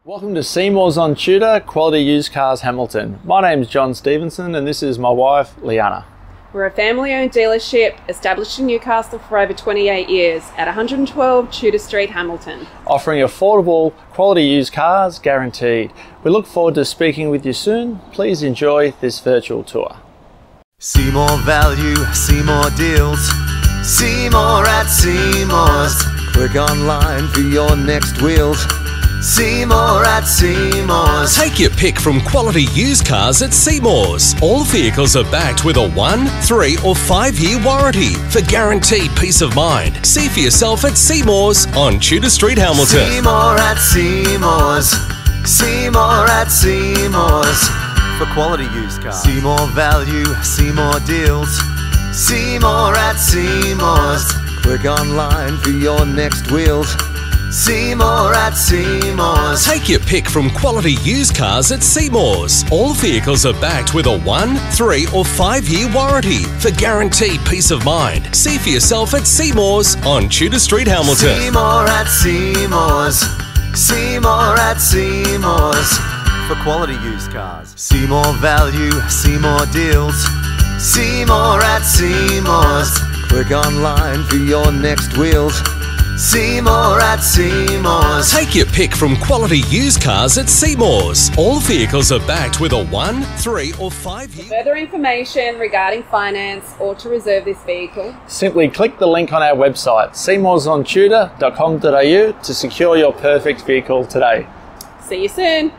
Welcome to Seymour's on Tudor, Quality Used Cars Hamilton. My name's John Stevenson and this is my wife, Leanna. We're a family-owned dealership established in Newcastle for over 28 years at 112 Tudor Street, Hamilton. Offering affordable, quality used cars guaranteed. We look forward to speaking with you soon. Please enjoy this virtual tour. See more value, see more deals. See more at Seymour's. Click online for your next wheels. See more at Seymour's. Take your pick from quality used cars at Seymour's. All vehicles are backed with a 1, 3 or 5-year warranty for guaranteed peace of mind. See for yourself at Seymour's on Tudor Street, Hamilton. See more at Seymour's. See more at Seymour's. For quality used cars. See more value, see more deals. See more at Seymour's. Click online for your next wheels. See more at Seymour's. Take your pick from quality used cars at Seymour's. All vehicles are backed with a 1, 3 or 5-year warranty for guaranteed peace of mind. See for yourself at Seymour's on Tudor Street, Hamilton. See more at Seymour's. See more at Seymour's. For quality used cars. See more value, see more deals. See more at Seymour's. Click online for your next wheels. See more at Seymour's. Take your pick from quality used cars at Seymour's. All vehicles are backed with a 1, 3 or 5-year... For further information regarding finance or to reserve this vehicle, Simply click the link on our website, seymoursontudor.com.au, to secure your perfect vehicle today. see you soon.